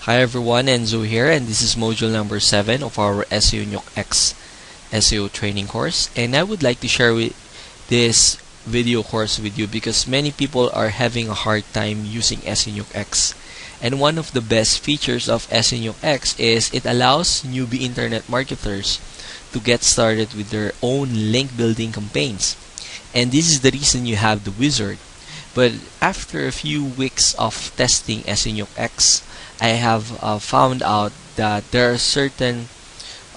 Hi everyone, Enzo here, and this is module number 7 of our SEO Nuke X SEO training course. And I would like to share this video course with you because many people are having a hard time using SEO Nuke X. And one of the best features of SEO Nuke X is it allows newbie internet marketers to get started with their own link building campaigns. And this is the reason you have the wizard. But after a few weeks of testing SEO Nuke X, I have found out that there are certain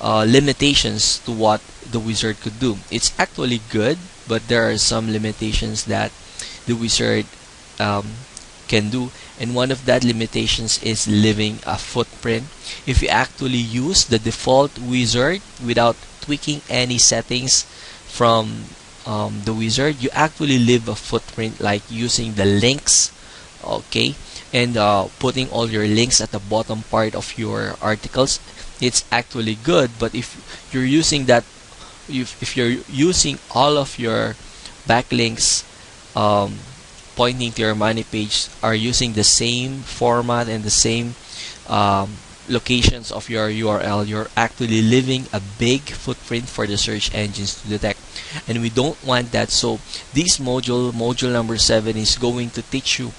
limitations to what the wizard could do. It's actually good, but there are some limitations that the wizard can do, and one of that limitations is leaving a footprint. If you actually use the default wizard without tweaking any settings from the wizard, you actually leave a footprint, like using the links, okay, and putting all your links at the bottom part of your articles. It's actually good, but if you're using that, if you're using all of your backlinks pointing to your money page are using the same format and the same locations of your URL, you're actually leaving a big footprint for the search engines to detect, and we don't want that. So this module number 7 is going to teach you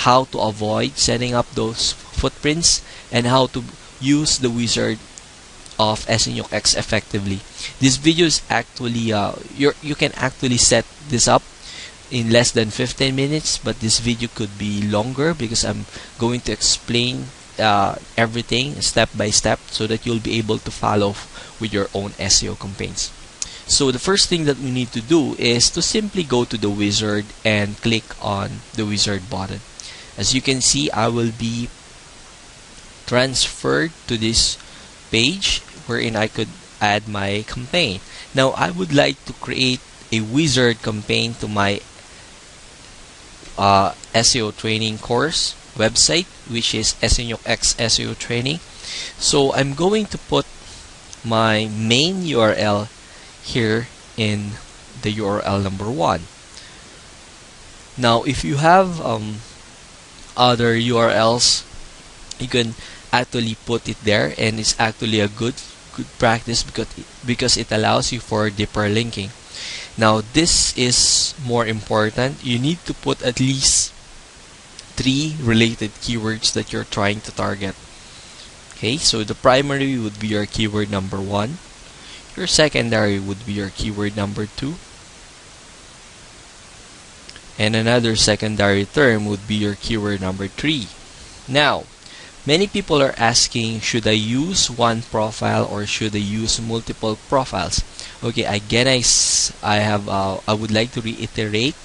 how to avoid setting up those footprints and how to use the wizard of SEO Nuke X effectively. This video is actually you can actually set this up in less than 15 minutes, but this video could be longer because I'm going to explain everything step by step so that you'll be able to follow with your own SEO campaigns. So the first thing that we need to do is to simply go to the wizard and click on the wizard button. As you can see, I will be transferred to this page wherein I could add my campaign. Now I would like to create a wizard campaign to my SEO training course website, which is SEO Nuke X SEO training. So I'm going to put my main URL here in the URL number 1. Now if you have other URLs, you can actually put it there, and it's actually a good practice because it allows you for deeper linking. Now this is more important. You need to put at least 3 related keywords that you're trying to target. Okay, so the primary would be your keyword number 1. Your secondary would be your keyword number 2. And another secondary term would be your keyword number 3. Now, many people are asking, should I use one profile or should I use multiple profiles? Okay, again, I would like to reiterate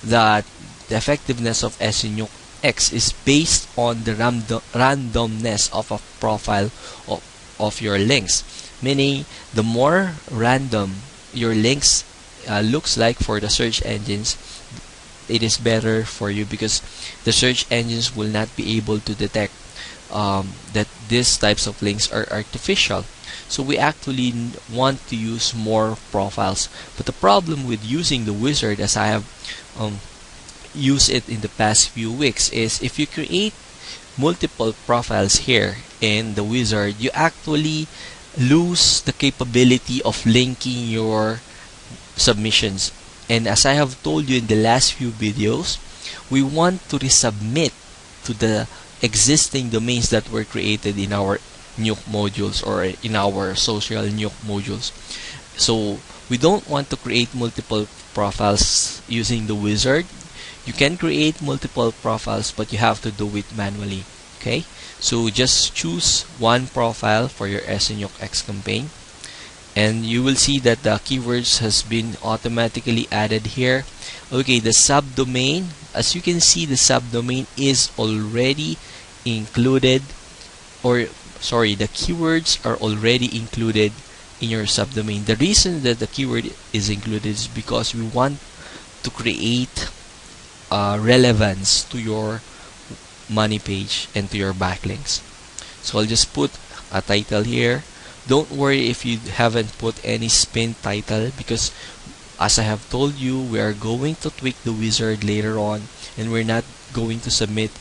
that the effectiveness of SEO Nuke X is based on the randomness of a profile of your links. Meaning, the more random your links looks like for the search engines, it is better for you because the search engines will not be able to detect that these types of links are artificial. So we actually want to use more profiles. But the problem with using the wizard, as I have used it in the past few weeks, is if you create multiple profiles here in the wizard, you actually lose the capability of linking your submissions. And as I have told you in the last few videos, we want to resubmit to the existing domains that were created in our Nuke modules or in our social Nuke modules. So we don't want to create multiple profiles using the wizard. You can create multiple profiles, but you have to do it manually. Okay, so just choose one profile for your SEO Nuke X campaign, and you will see that the keywords has been automatically added here. Okay, the subdomain, as you can see, the subdomain is already included, or sorry, the keywords are already included in your subdomain. The reason that the keyword is included is because we want to create relevance to your money page and to your backlinks. So I'll just put a title here. Don't worry if you haven't put any spin title, because as I have told you, we are going to tweak the wizard later on, and we're not going to submit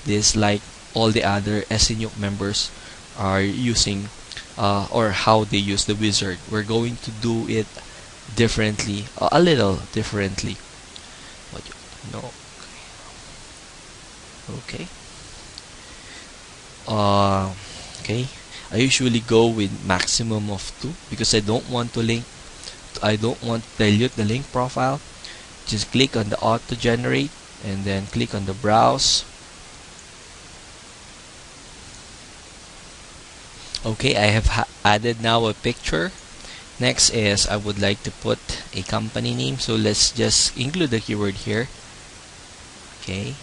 this like all the other SEO members are using, or how they use the wizard. We're going to do it differently, a little differently. What no? Okay. Okay. I usually go with maximum of 2 because I don't want to dilute the link profile. Just click on the auto generate and then click on the browse. Okay, I have added now a picture. Next is I would like to put a company name, so let's just include the keyword here. Okay.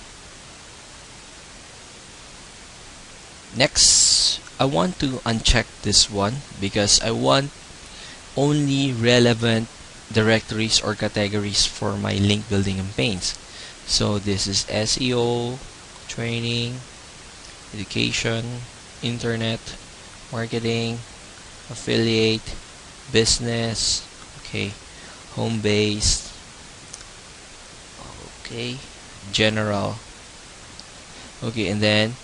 Next, I want to uncheck this one because I want only relevant directories or categories for my link building campaigns. So this is SEO, training, education, internet, marketing, affiliate, business, okay, home based, okay, general, okay. And then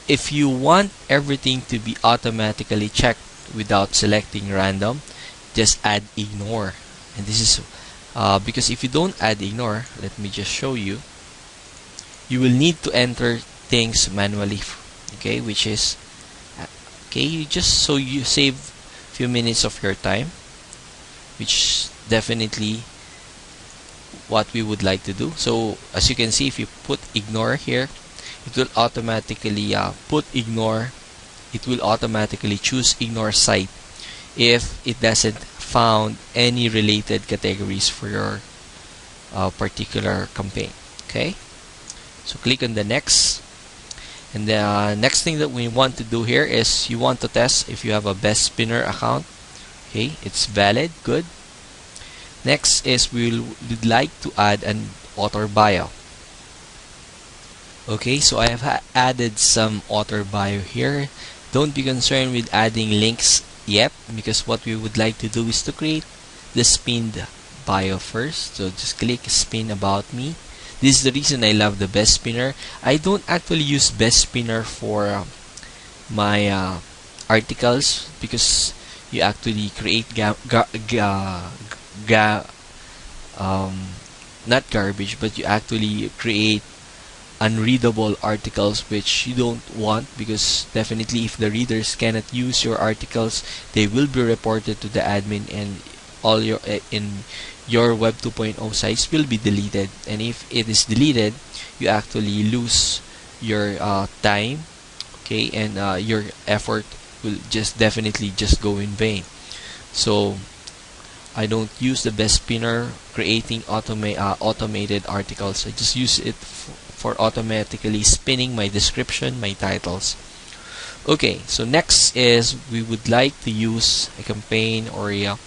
if you want everything to be automatically checked without selecting random, just add ignore. And this is because if you don't add ignore, let me just show you, you will need to enter things manually, okay, which is okay, you just so you save few minutes of your time, which definitely what we would like to do. So as you can see, if you put ignore here, it will automatically it will automatically choose ignore site if it doesn't found any related categories for your particular campaign. Okay, so click on the next. And the next thing that we want to do here is you want to test if you have a best spinner account. Okay, it's valid, good. Next is we'd like to add an author bio. Okay, so I have added some author bio here. Don't be concerned with adding links yet, because what we would like to do is to create the spinned bio first. So just click spin about me. This is the reason I love the best spinner. I don't actually use best spinner for my articles, because you actually create not garbage, but you actually create unreadable articles which you don't want, because definitely if the readers cannot use your articles, they will be reported to the admin, and all your in your web 2.0 sites will be deleted. And if it is deleted, you actually lose your time, okay, and your effort will just definitely just go in vain. So I don't use the best spinner creating automated articles. I just use it for automatically spinning my description, my titles. Okay, so next is we would like to use a campaign or a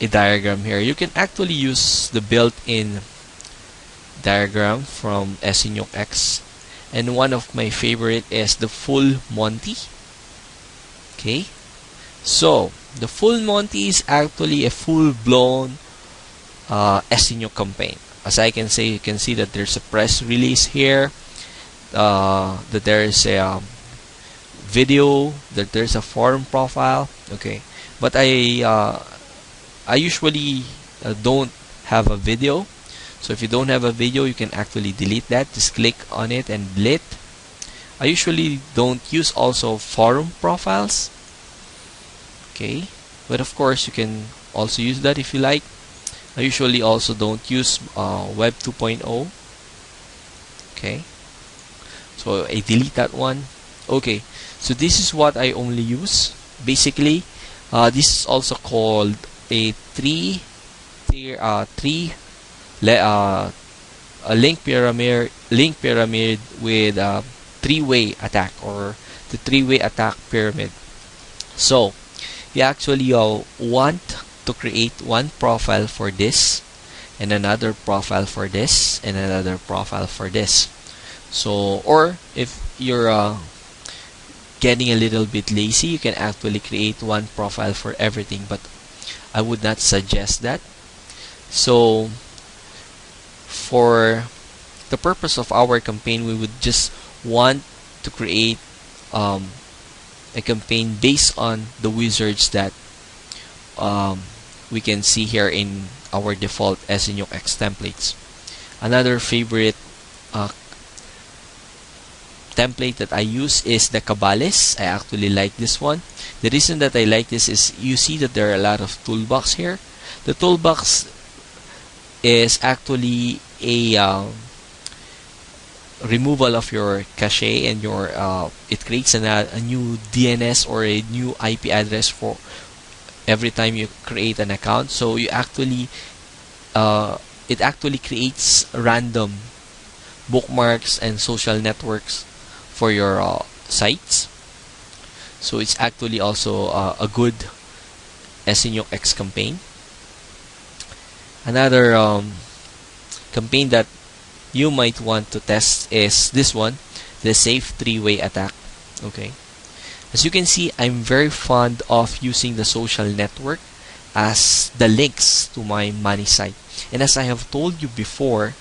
diagram here. You can actually use the built-in diagram from SENUX, and one of my favorite is the full Monty. Okay, so the full Monty is actually a full-blown SENUX campaign. As I can say, you can see that there's a press release here, that there is a video, that there's a forum profile. Okay, but I usually don't have a video. So if you don't have a video, you can actually delete that. Just click on it and delete. I usually don't use also forum profiles. Okay, but of course you can also use that if you like. I usually also don't use web 2.0. Okay, so I delete that one. Okay, so this is what I only use. Basically, this is also called a a link pyramid with a three-way attack, or the three-way attack pyramid. So you actually want to create one profile for this, and another profile for this, and another profile for this. So, or if you're getting a little bit lazy, you can actually create one profile for everything, but I would not suggest that. So for the purpose of our campaign, we would just want to create a campaign based on the wizards that we can see here in our default senuke templates. Another favorite template that I use is the Cabales. I actually like this one. The reason that I like this is you see that there are a lot of toolbox here. The toolbox is actually a removal of your cache and your it creates a new DNS or a new IP address for every time you create an account. So you actually it actually creates random bookmarks and social networks for your sites. So it's actually also a good senuke campaign. Another campaign that you might want to test is this one, the safe three-way attack. Okay, as you can see, I'm very fond of using the social network as the links to my money site. And as I have told you before,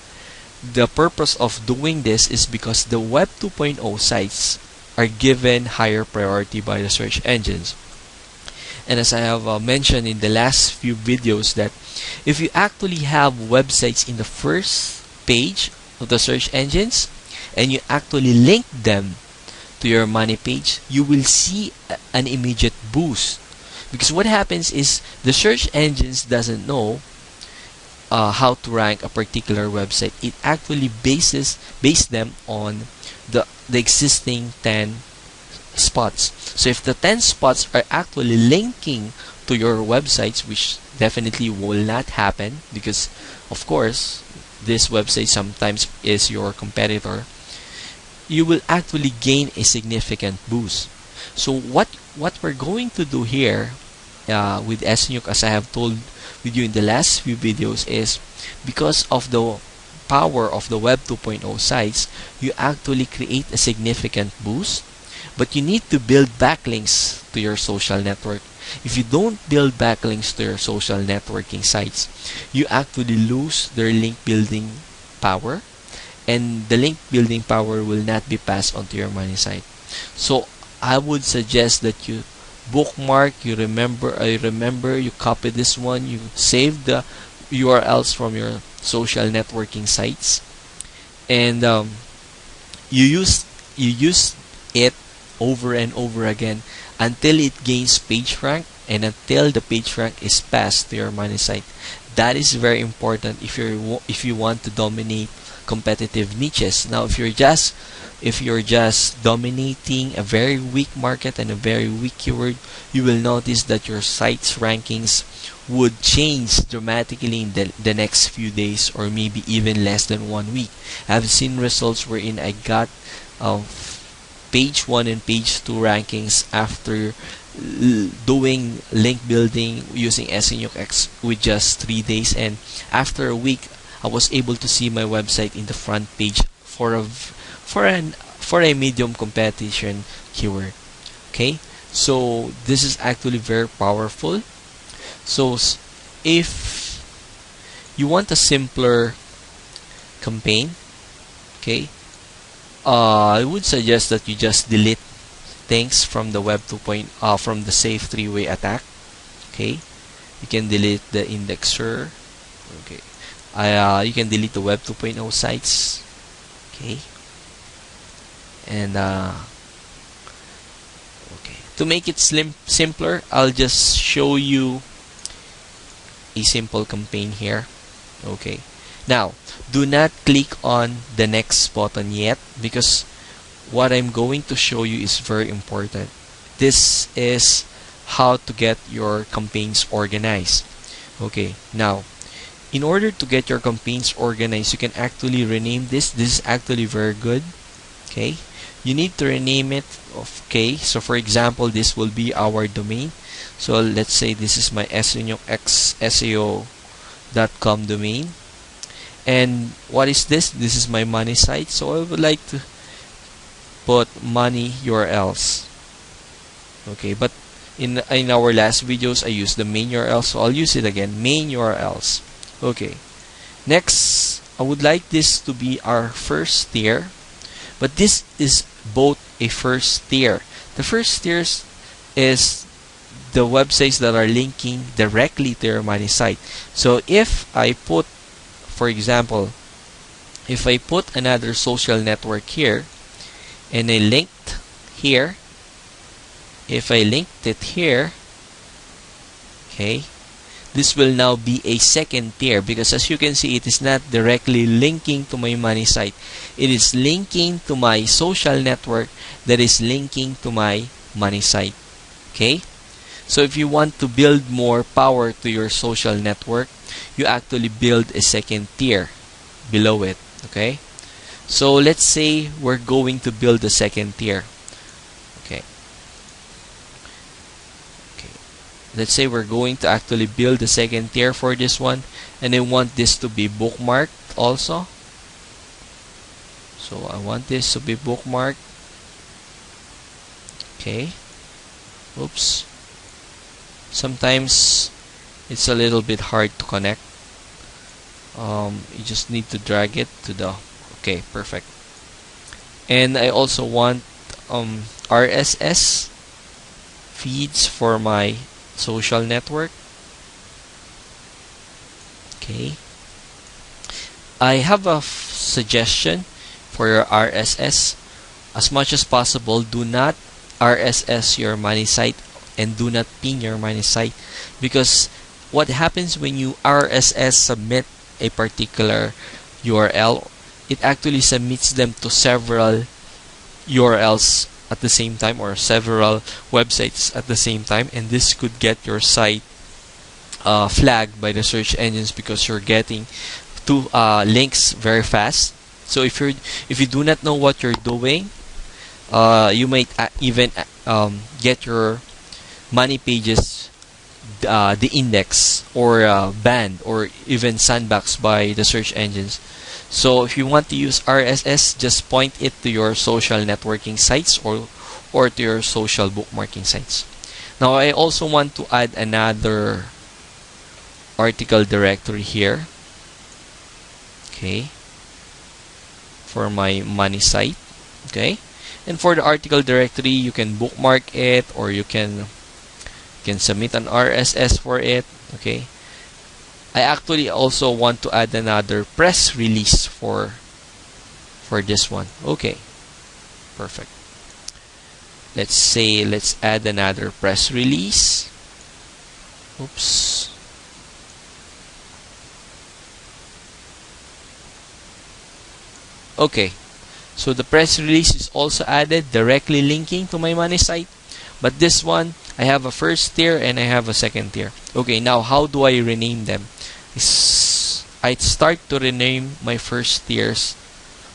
the purpose of doing this is because the Web 2.0 sites are given higher priority by the search engines. And as I have mentioned in the last few videos, that if you actually have websites in the first page of the search engines and you actually link them to your money page, you will see an immediate boost. Because what happens is the search engines doesn't know how to rank a particular website. It actually bases them on the existing 10 spots. So if the 10 spots are actually linking to your websites, which definitely will not happen because of course this website sometimes is your competitor, you will actually gain a significant boost. So what we're going to do here with senuke, as I have told with you in the last few videos, is because of the power of the Web 2.0 sites, you actually create a significant boost, but you need to build backlinks to your social network. If you don't build backlinks to your social networking sites, you actually lose their link building power, and the link building power will not be passed on to your money site. So I would suggest that you bookmark, you copy this one, you save the URLs from your social networking sites, and you use it over and over again until it gains page rank and until the page rank is passed to your money site. That is very important if you want to dominate competitive niches. Now, if you're just dominating a very weak market and a very weak keyword, you will notice that your site's rankings would change dramatically in the next few days, or maybe even less than 1 week. I've seen results wherein I got page 1 and page 2 rankings after doing link building using senuke with just 3 days, and after a week I was able to see my website in the front page for a medium competition keyword. Okay, so this is actually very powerful. So if you want a simpler campaign, okay, I would suggest that you just delete things from the Web 2.0 from the safe three-way attack. Okay, you can delete the indexer. Okay, you can delete the Web 2.0 sites. Okay, and okay, to make it simpler, I'll just show you a simple campaign here. Okay, now do not click on the next button yet, because what I'm going to show you is very important. This is how to get your campaigns organized. Okay, now in order to get your campaigns organized, you can actually rename this. This is actually very good. Okay, you need to rename it. Okay, so for example, this will be our domain. So let's say this is my SEO.com domain. And what is this? This is my money site. So I would like to put money URLs. Okay, but in our last videos I used the main URL, so I'll use it again, main URLs. Okay, next I would like this to be our first tier, But this is both a first tier. The first tiers is the websites that are linking directly to your money site. So if I put, for example, if I put another social network here and I linked here, if I linked it here, okay, this will now be a second tier, because as you can see, it is not directly linking to my money site. It is linking to my social network that is linking to my money site. Okay? So if you want to build more power to your social network, you actually build a second tier below it. Okay? So let's say we're going to build a second tier. Okay. Let's say we're going to actually build a second tier for this one, and I want this to be bookmarked also. So I want this to be bookmarked. Okay. Oops. Sometimes it's a little bit hard to connect. You just need to drag it to the, okay, perfect. And I also want RSS feeds for my social network. Okay. I have a suggestion for your RSS. As much as possible, do not RSS your money site and do not ping your money site, because what happens when you RSS submit a particular URL, it actually submits them to several URLs at the same time, or several websites at the same time, and this could get your site flagged by the search engines because you're getting two links very fast. So if you do not know what you're doing, you might even get your money pages the index or banned or even sandboxed by the search engines. So if you want to use RSS, just point it to your social networking sites or to your social bookmarking sites. Now I also want to add another article directory here. Okay. For my money site. Okay. And for the article directory, you can bookmark it, or you can submit an RSS for it. Okay. I actually also want to add another press release for this one. Okay. Perfect. Let's add another press release. Oops. Okay. So the press release is also added, directly linking to my money site. But this one, I have a first tier and I have a second tier. Okay, now how do I rename them? I start to rename my first tier's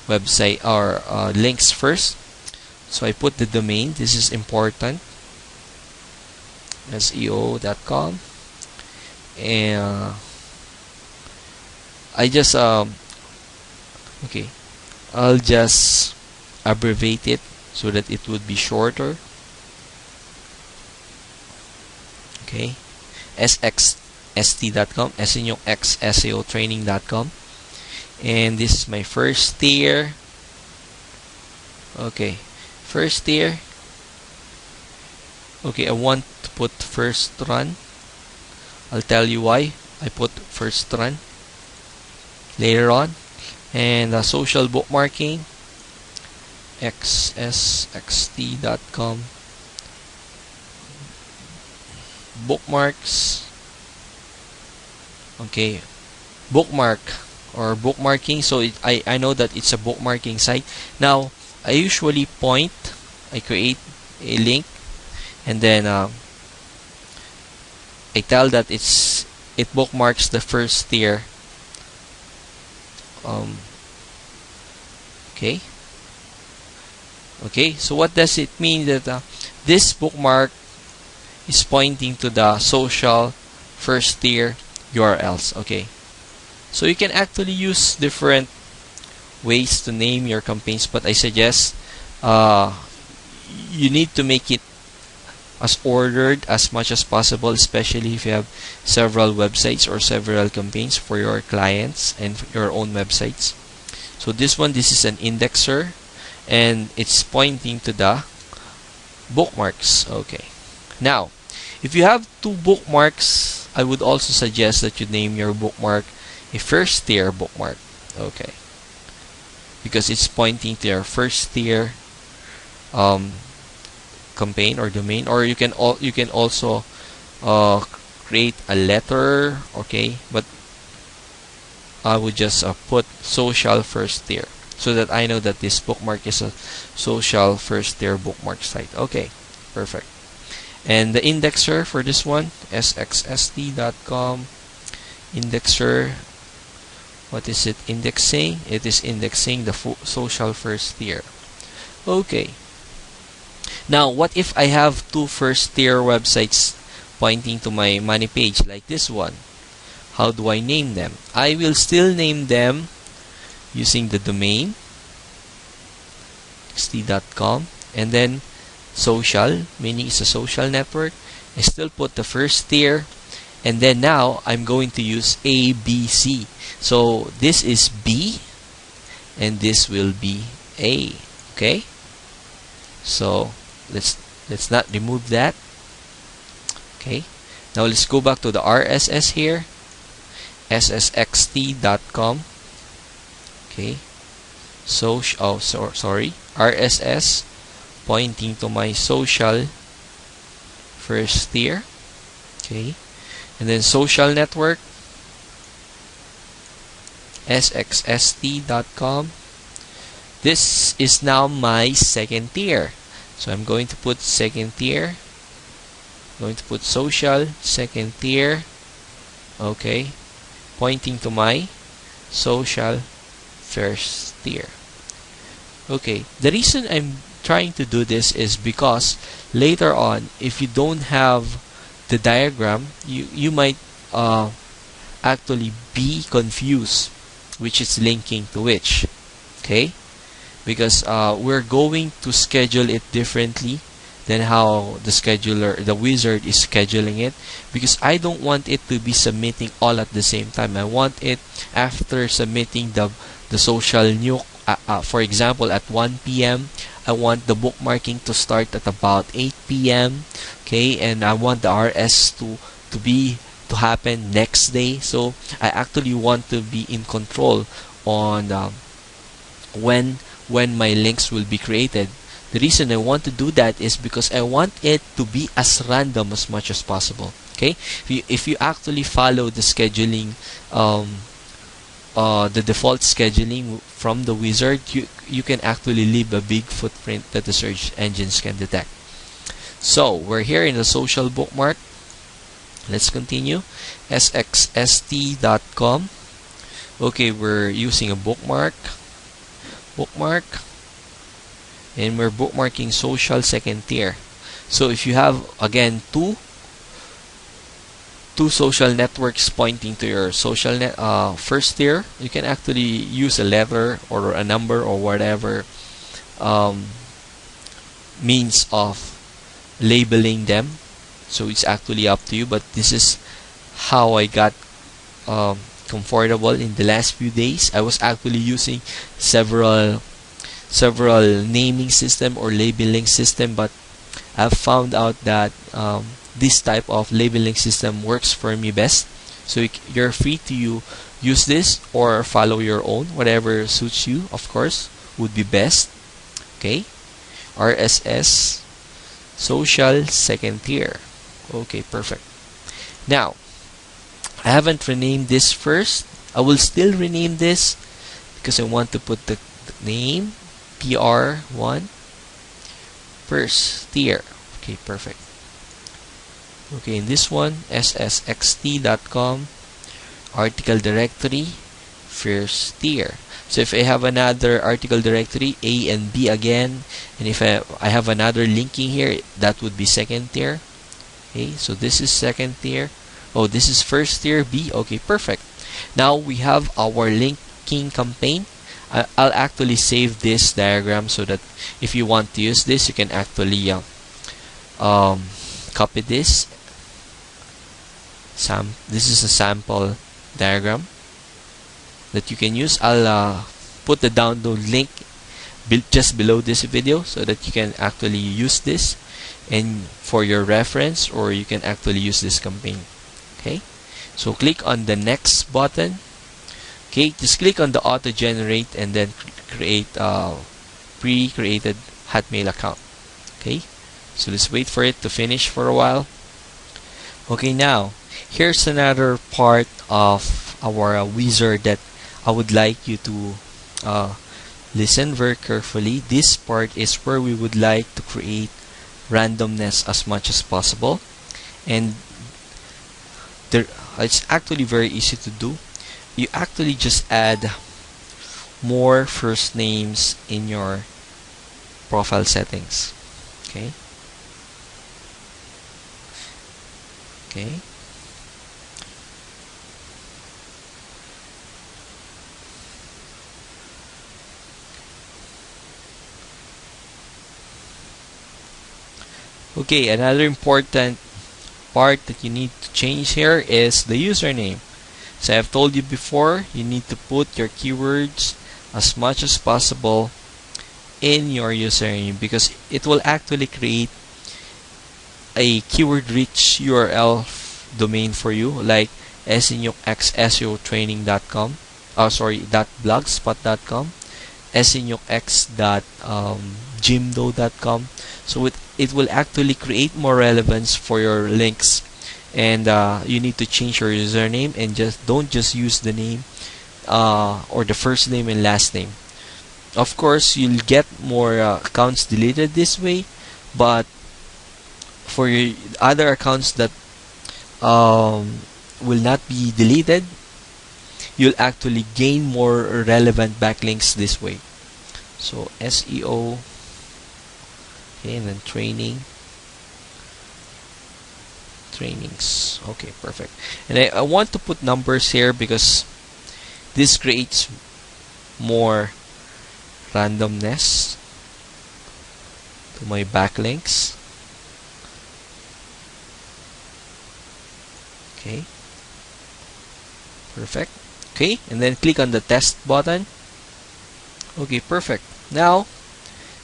website or links first. So I put the domain. This is important. SEO.com. And I just okay. I'll just abbreviate it so that it would be shorter. Okay. SXST.com, senuke SEO training.com. And this is my first tier. Okay. First tier. Okay, I want to put first run. I'll tell you why I put first run later on. And social bookmarking, xsxt.com, bookmarks. Okay, bookmark or bookmarking. So I know that it's a bookmarking site. Now I usually I create a link, and then I tell that it bookmarks the first tier. Okay, so what does it mean? That this bookmark is pointing to the social first tier URLs. Okay, so you can actually use different ways to name your campaigns, but I suggest you need to make it as ordered as much as possible, especially if you have several websites or several campaigns for your clients and your own websites. So this is an indexer, and it's pointing to the bookmarks. Okay. Now, if you have two bookmarks, I would also suggest that you name your bookmark a first tier bookmark. Okay. Because it's pointing to your first tier campaign or domain, or you can also create a letter. Okay, but I would just put social first tier so that I know that this bookmark is a social first tier bookmark site. Okay, perfect. And the indexer for this one, sxst.com indexer. What is it indexing? It is indexing the social first tier. Okay. Now, what if I have two first tier websites pointing to my money page like this one? How do I name them? I will still name them using the domain xt.com and then social, meaning it's a social network. I still put the first tier, and then now I'm going to use A, B, C. So this is B and this will be A. Okay? So let's not remove that. Okay. Now let's go back to the RSS here. ssxt.com. Okay. So sorry. RSS pointing to my social first tier. Okay. And then social network sxst.com. This is now my second tier. So I'm going to put second tier. I'm going to put social second tier. Okay. Pointing to my social first tier. Okay. The reason I'm trying to do this is because later on, if you don't have the diagram, you might actually be confused which is linking to which. Okay. Because we're going to schedule it differently than how the wizard is scheduling it, because I don't want it to be submitting all at the same time. I want it after submitting the social nuke, for example at 1 p.m. I want the bookmarking to start at about 8 p.m. okay, and I want the RS to happen next day. So I actually want to be in control on when my links will be created. The reason I want to do that is because I want it to be as random as much as possible. Okay, if you actually follow the scheduling, the default scheduling from the wizard, you can actually leave a big footprint that the search engines can detect. So we're here in the social bookmark. Let's continue. sxst.com. Okay, we're using a bookmark, and we're bookmarking social second tier. So if you have again two social networks pointing to your social first tier, you can actually use a letter or a number or whatever means of labeling them. So it's actually up to you, but this is how I got comfortable in the last few days. I was actually using several naming system or labeling system, but I've found out that this type of labeling system works for me best. So you're free to use this or follow your own, whatever suits you, of course, would be best. Okay, RSS social second tier. Okay, perfect. Now I haven't renamed this first. I will still rename this because I want to put the name PR1 first tier. Okay, perfect. Okay, in this one, ssxt.com article directory first tier. So if I have another article directory, A and B again, and if I have another linking here, that would be second tier. Okay, so this is second tier. Oh, this is first tier B. Okay, perfect. Now we have our linking campaign. I'll actually save this diagram so that if you want to use this, you can actually copy this. This is a sample diagram that you can use. I'll put the download link just below this video, so that you can actually use this and for your reference, or you can actually use this campaign. Okay, so click on the next button. Okay, just click on the auto generate and then create a pre-created Hotmail account. Okay, so let's wait for it to finish for a while. Okay, now here's another part of our wizard that I would like you to listen very carefully. This part is where we would like to create randomness as much as possible, and it's actually very easy to do. You actually just add more first names in your profile settings. Okay. Okay. Okay, another important part that you need to change here is the username. So I've told you before, you need to put your keywords as much as possible in your username, because it will actually create a keyword rich URL domain for you, like senuke.seotraining.com, .blogspot.com, senuke.gymdo.com. So it will actually create more relevance for your links, and you need to change your username, and don't just use the name or the first name and last name. Of course, you'll get more accounts deleted this way, but for your other accounts that will not be deleted, you'll actually gain more relevant backlinks this way. So SEO, okay, and then trainings. Okay, perfect. And I want to put numbers here because this creates more randomness to my backlinks. Okay, perfect. Okay, and then click on the test button. Okay, perfect. Now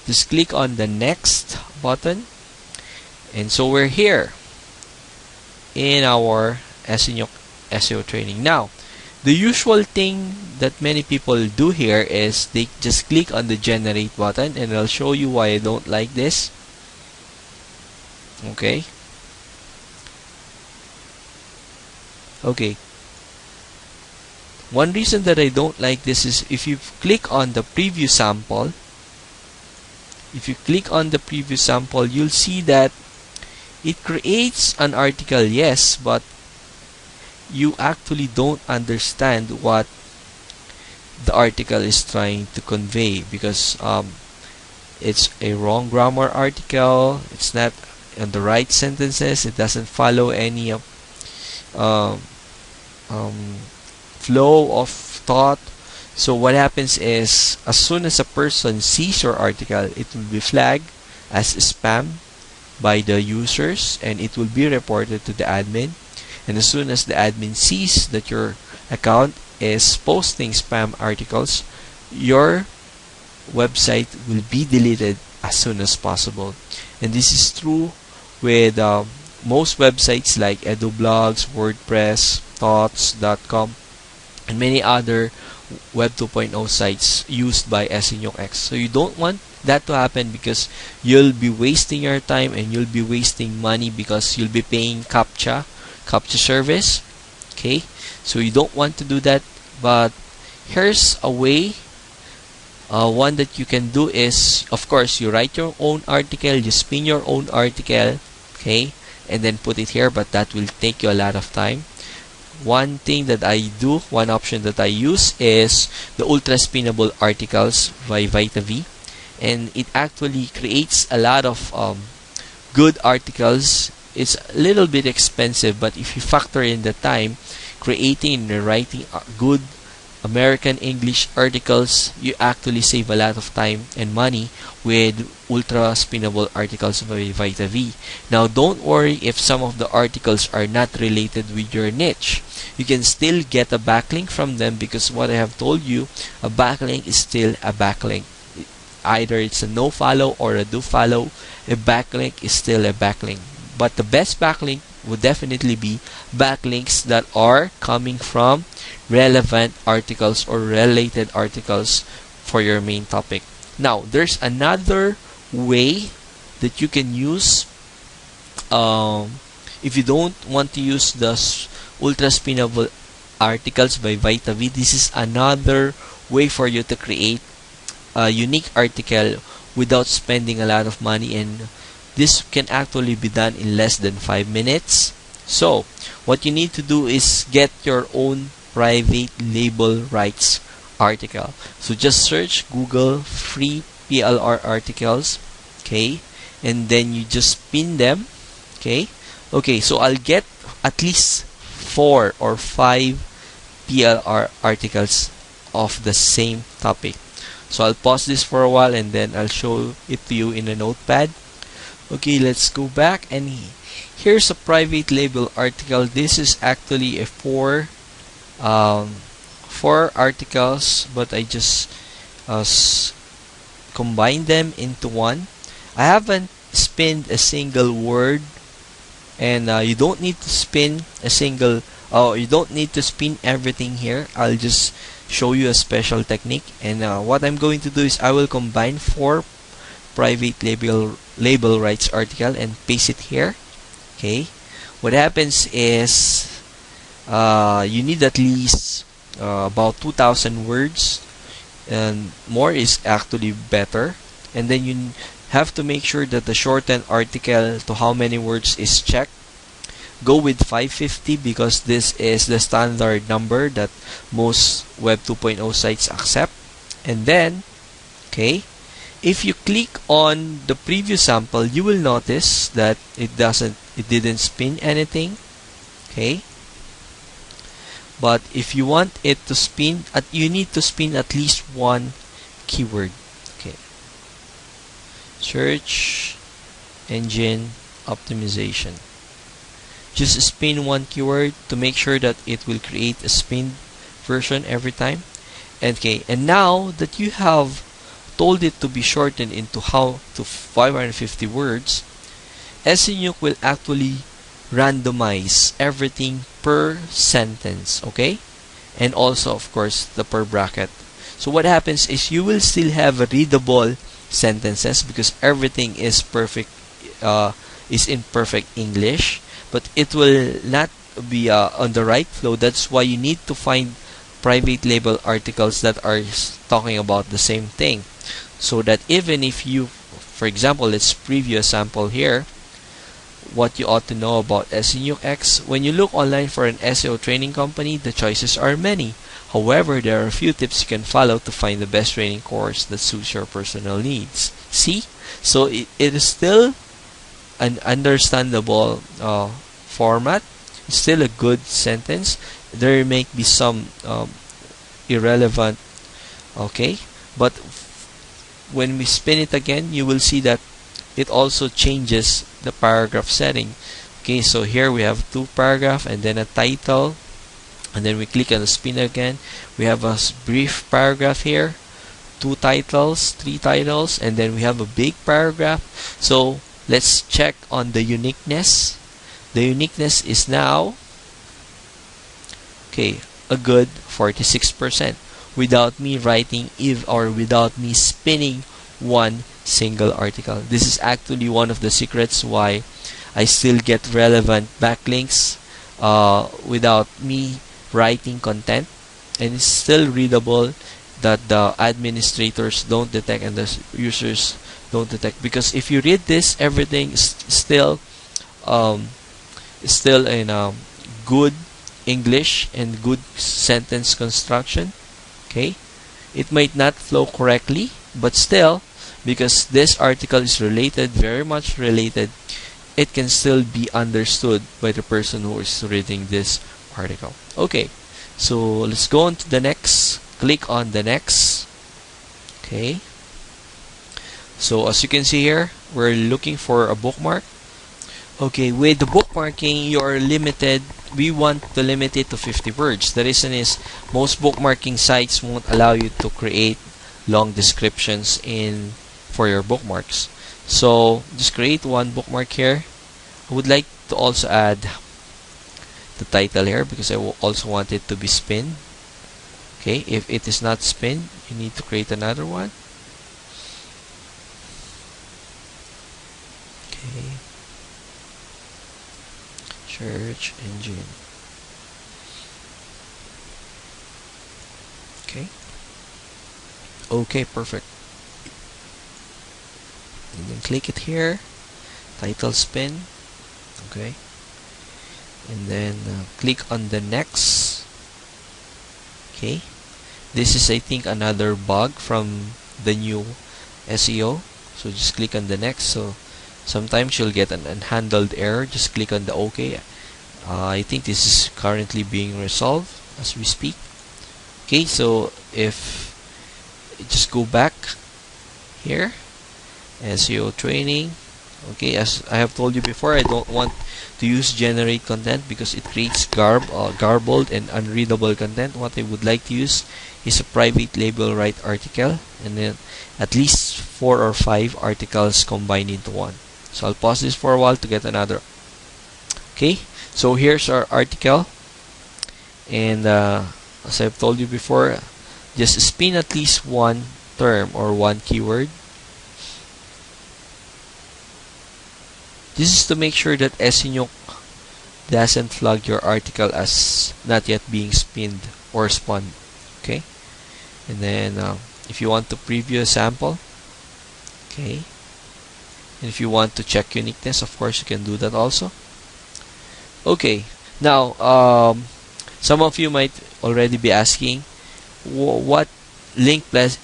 just click on the next button, and so we're here in our SEO training. Now, the usual thing that many people do here is they just click on the generate button, and I'll show you why I don't like this. Okay. Okay. One reason that I don't like this is if you click on the preview sample, you'll see that it creates an article, yes, but you actually don't understand what the article is trying to convey, because it's a wrong grammar article, it's not in the right sentences, it doesn't follow any flow of thought. So what happens is, as soon as a person sees your article, it will be flagged as spam by the users, and it will be reported to the admin. And as soon as the admin sees that your account is posting spam articles, your website will be deleted as soon as possible. And this is true with most websites like EduBlogs, WordPress, Thoughts.com, and many other Web 2.0 sites used by SENUX. So you don't want that to happen, because you'll be wasting your time and you'll be wasting money, because you'll be paying CAPTCHA service. Okay, so you don't want to do that. But here's a way. One that you can do is, of course, you write your own article, you spin your own article, okay, and then put it here, but that will take you a lot of time. One thing that I do, one option that I use is the ultra spinnable articles by VitaV, and it actually creates a lot of good articles. It's a little bit expensive, but if you factor in the time creating and writing good American English articles, you actually save a lot of time and money with ultra spinnable articles by VitaV. Now, don't worry if some of the articles are not related with your niche. You can still get a backlink from them, because what I have told you, a backlink is still a backlink. either it's a no follow or a do follow, a backlink is still a backlink. But the best backlink would definitely be backlinks that are coming from relevant articles or related articles for your main topic. Now, there's another way that you can use if you don't want to use the ultra spinnable articles by VitaV. This is another way for you to create a unique article without spending a lot of money, and this can actually be done in less than 5 minutes. So what you need to do is get your own private label rights article. So just search Google free PLR articles, okay, and then you just pin them. Okay, so I'll get at least 4 or 5 PLR articles of the same topic. So I'll pause this for a while and then I'll show it to you in a notepad. Okay, let's go back, and here's a private label article. This is actually a 4 articles, but I just combine them into one. I haven't spinned a single word, and you don't need to spin a single you don't need to spin everything here. I'll just show you a special technique, and what I'm going to do is I will combine 4 private label rights article and paste it here. Okay, what happens is you need at least about 2,000 words, and more is actually better. And then you have to make sure that the shortened article to how many words is checked. Go with 550 because this is the standard number that most Web 2.0 sites accept. And then, okay, if you click on the preview sample, you will notice that it didn't spin anything. Okay, but if you want it to spin, you need to spin at least one keyword. Okay, search engine optimization. Just spin one keyword to make sure that it will create a spin version every time. Okay, and now that you have told it to be shortened into 550 words, SEnuke will actually randomize everything per sentence, okay? And also, of course, the per bracket. So what happens is you will still have readable sentences because everything is perfect, is in perfect English, but it will not be on the right flow. That's why you need to find private label articles that are talking about the same thing, so that even if you, for example, let's preview a sample here, what you ought to know about SEnuke X. When you look online for an SEO training company, the choices are many. However, there are a few tips you can follow to find the best training course that suits your personal needs. See? So it is still an understandable format. It's still a good sentence. There may be some irrelevant, okay, but when we spin it again, you will see that it also changes the paragraph setting. Okay, so here we have 2 paragraph and then a title, and then we click on the spin again. We have a brief paragraph here, 2 titles, 3 titles, and then we have a big paragraph. So let's check on the uniqueness. The uniqueness is now, okay, a good 46% without me writing without me spinning one single article. This is actually one of the secrets why I still get relevant backlinks without me writing content, and it's still readable, that the administrators don't detect and the users don't detect. Because if you read this, everything is still in good English and good sentence construction. Okay, it might not flow correctly, but still, because this article is related, very much related, it can still be understood by the person who is reading this article. Okay, so let's go on to the next. Click on the next. Okay, so as you can see here, we're looking for a bookmark. Okay, with the bookmarking, you are limited. We want to limit it to 50 words. The reason is most bookmarking sites won't allow you to create long descriptions in for your bookmarks. So just create one bookmark here. I would like to also add the title here because I will also want it to be spin. Okay, if it is not spin, you need to create another one. Okay, search engine. Okay. Okay, perfect. And then click it here, title spin. Okay. And then click on the next. Okay. This is, I think, another bug from the new SEO. So just click on the next. So sometimes you'll get an unhandled error. Just click on the OK. I think this is currently being resolved as we speak. Okay, so if just go back here, SEO training. Okay, as I have told you before, I don't want to use generate content because it creates garbled and unreadable content. What I would like to use is a private label right article, and then at least 4 or 5 articles combined into one. So I'll pause this for a while to get another. Okay, so here's our article, and as I've told you before, just spin at least one term or one keyword. This is to make sure that senuke doesn't flag your article as not yet being spinned or spun. Okay, and then if you want to preview a sample, okay, and if you want to check uniqueness, of course you can do that also. Okay, now some of you might already be asking, what link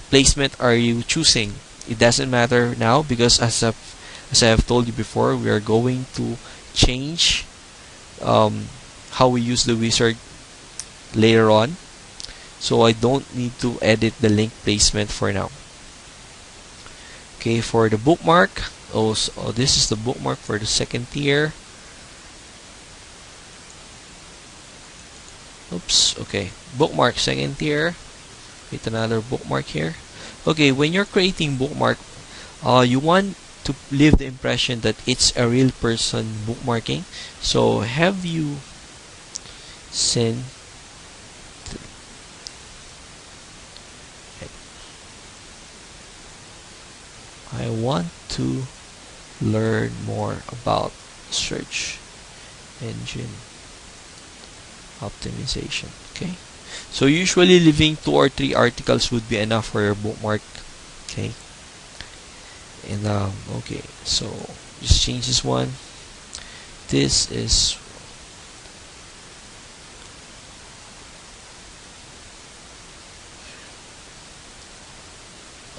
placement are you choosing? It doesn't matter now because as I have told you before, we are going to change how we use the wizard later on. So I don't need to edit the link placement for now. Okay, for the bookmark, this is the bookmark for the second tier. Oops, okay, bookmark second tier. Create another bookmark here. Okay, when you're creating bookmark, you want to leave the impression that it's a real person bookmarking. So have you send I want to learn more about search engine optimization. Okay, so usually leaving 2 or 3 articles would be enough for your bookmark. Okay, and okay, so just change this one. This is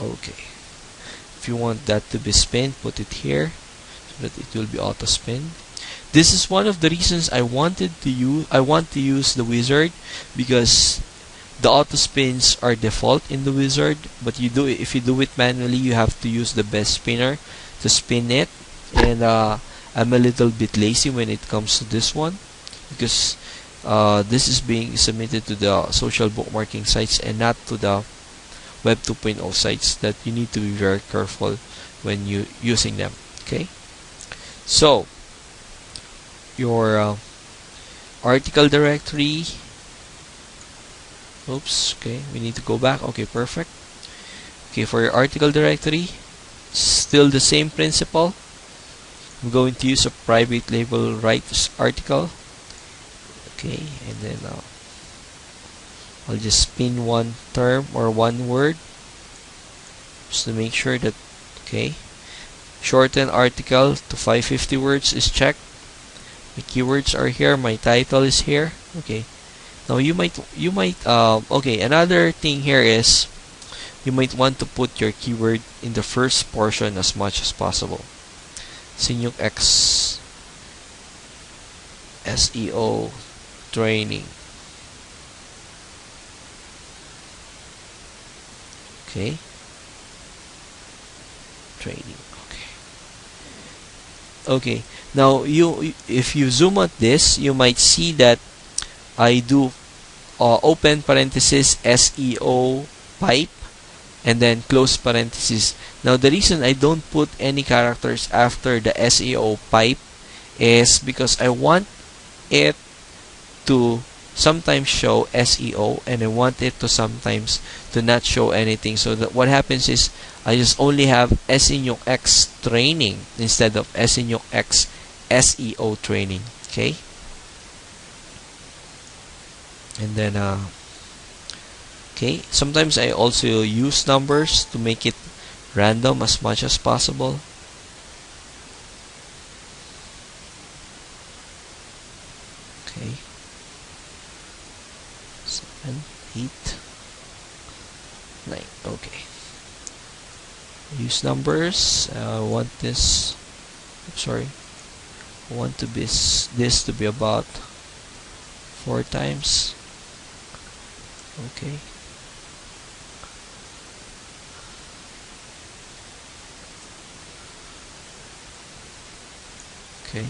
okay. If you want that to be spin, put it here so that it will be auto spin. This is one of the reasons I want to use the wizard, because the auto spins are default in the wizard, but if you do it manually, you have to use the best spinner to spin it. And I'm a little bit lazy when it comes to this one, because this is being submitted to the social bookmarking sites and not to the Web 2.0 sites, that you need to be very careful when you using them. Okay, so your article directory. Oops, okay, we need to go back. Okay, perfect. Okay, for your article directory, still the same principle. I'm going to use a private label right article. Okay, and then I'll just spin one term or one word just to make sure that, okay, shorten article to 550 words is checked. My keywords are here, my title is here. Okay, now you might okay, another thing here is you might want to put your keyword in the first portion as much as possible. Senuke X SEO training. Okay, training. Okay, now if you zoom at this, you might see that I do open parenthesis SEO pipe and then close parenthesis. Now the reason I don't put any characters after the SEO pipe is because I want it to sometimes show SEO and I want it to sometimes to not show anything. So that what happens is I just only have senuke X training instead of senuke X SEO training. Okay, and then okay, sometimes I also use numbers to make it random as much as possible. Okay, 7, 8, 9. Okay, use numbers. I want this. Sorry, I want this to be about 4 times. Okay. Okay,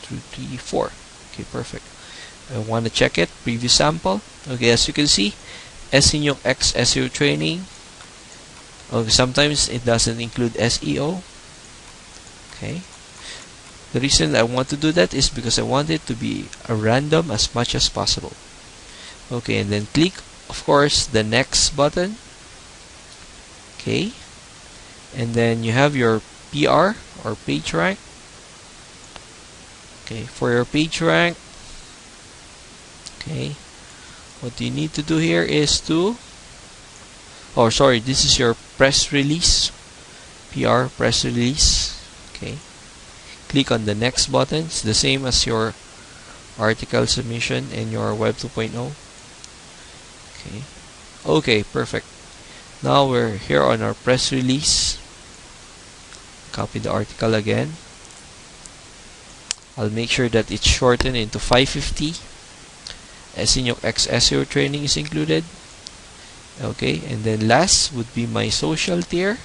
2, 3, 4. Okay, perfect. I want to check it. Previous sample. Okay, as you can see, senuke X SEO training. Okay, sometimes it doesn't include SEO. Okay. The reason I want to do that is because I want it to be a random as much as possible. Okay, and then click, of course, the next button. Okay, and then you have your PR or page rank. Okay, for your page rank, okay, what you need to do here is to, oh sorry, this is your press release, PR press release. Okay, click on the next button. It's the same as your article submission and your Web 2.0. Okay, okay, perfect. Now we're here on our press release. Copy the article again. I'll make sure that it's shortened into 550. senuke X SEO training is included. Okay, and then last would be my social tier.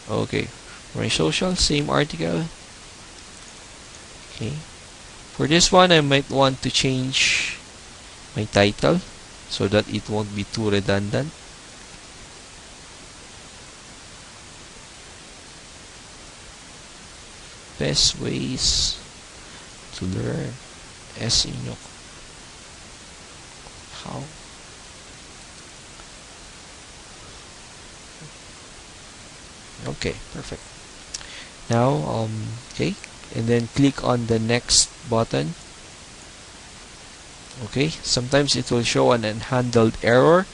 Okay, my social, same article. Okay, for this one I might want to change my title so that it won't be too redundant. Best ways to learn senuke. How? Okay, perfect. Now, okay, and then click on the next button. Okay, sometimes it will show an unhandled error.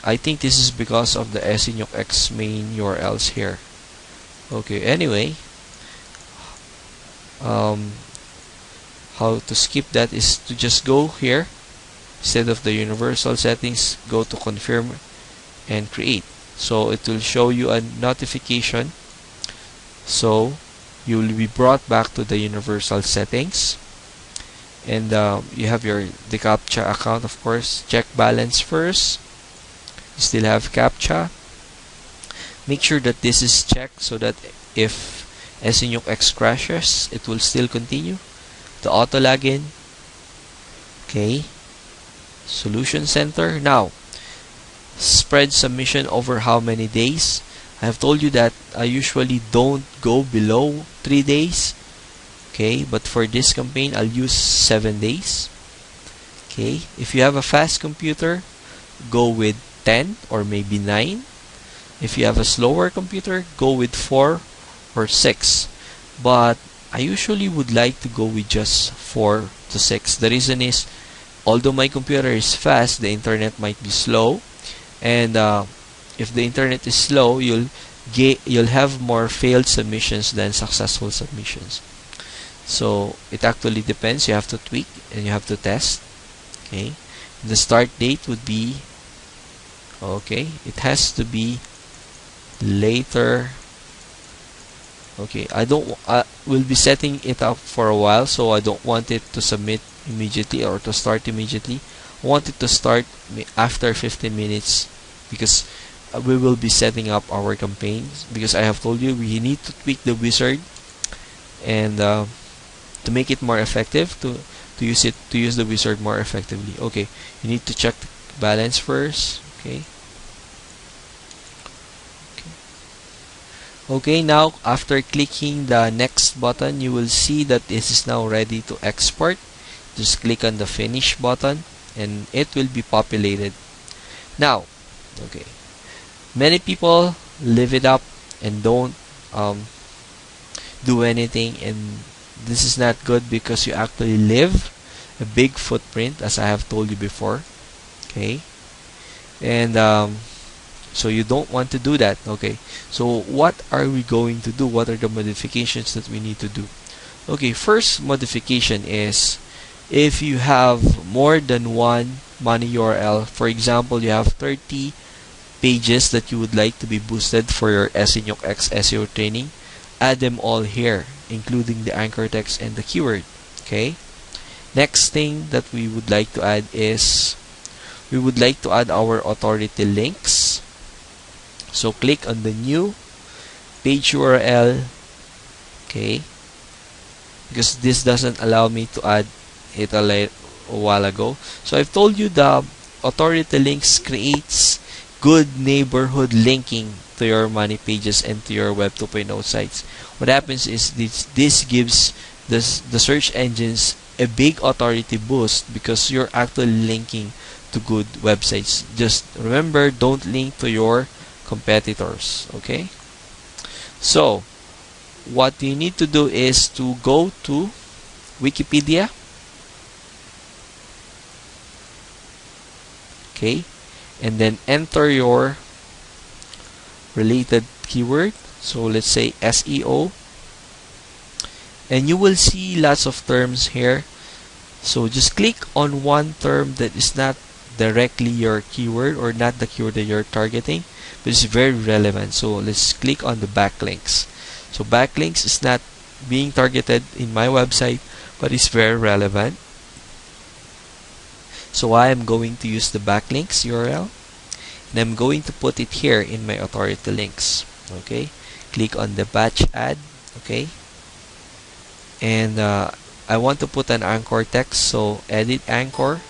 I think this is because of the senuke X main URLs here. Okay, anyway, how to skip that is to just go here, instead of the universal settings, go to confirm and create. So it will show you a notification, so you will be brought back to the universal settings, and you have the CAPTCHA account, of course. Check balance first. You still have CAPTCHA. Make sure that this is checked so that if senuke X crashes, it will still continue. The auto login. Okay, solution center. Now, spread submission over how many days? I have told you that I usually don't go below 3 days. Okay, but for this campaign I'll use 7 days. Okay, if you have a fast computer, go with 10 or maybe 9. If you have a slower computer, go with 4 or 6. But I usually would like to go with just 4 to 6. The reason is, although my computer is fast, the internet might be slow, and if the internet is slow, you'll have more failed submissions than successful submissions. So it actually depends. You have to tweak and you have to test. Okay, the start date would be, okay, it has to be later. Okay, we'll be setting it up for a while, so I don't want it to submit immediately or to start immediately. I want it to start after 15 minutes, because we will be setting up our campaigns, because I have told you we need to tweak the wizard and to make it more effective, to use the wizard more effectively. Okay, you need to check the balance first. Okay, Okay, now after clicking the next button, you will see that this is now ready to export. Just click on the finish button and it will be populated. Now, okay, many people leave it up and don't do anything, and this is not good because you actually leave a big footprint, as I have told you before. Okay, and so you don't want to do that. Okay, so what are we going to do? What are the modifications that we need to do? Okay, first modification is if you have more than one money URL. For example, you have 30 pages that you would like to be boosted for your SEO X SEO training, add them all here, including the anchor text and the keyword. Okay, next thing that we would like to add is we would like to add our authority links. So click on the new page URL. Okay, because this doesn't allow me to add it a while ago. So I've told you the authority links creates good neighborhood linking to your money pages and to your Web 2.0 sites. What happens is this gives the search engines a big authority boost because you're actually linking to good websites. Just remember, don't link to your competitors. Okay, so what you need to do is to go to Wikipedia. Okay, and then enter your related keyword. So let's say SEO, and you will see lots of terms here. So just click on one term that is not directly your keyword or not the keyword that you're targeting, but it's very relevant. So let's click on the backlinks. So backlinks is not being targeted in my website, but it's very relevant. So I am going to use the backlinks URL, and I'm going to put it here in my authority links. Okay, click on the batch add. Okay, and I want to put an anchor text, so edit anchor.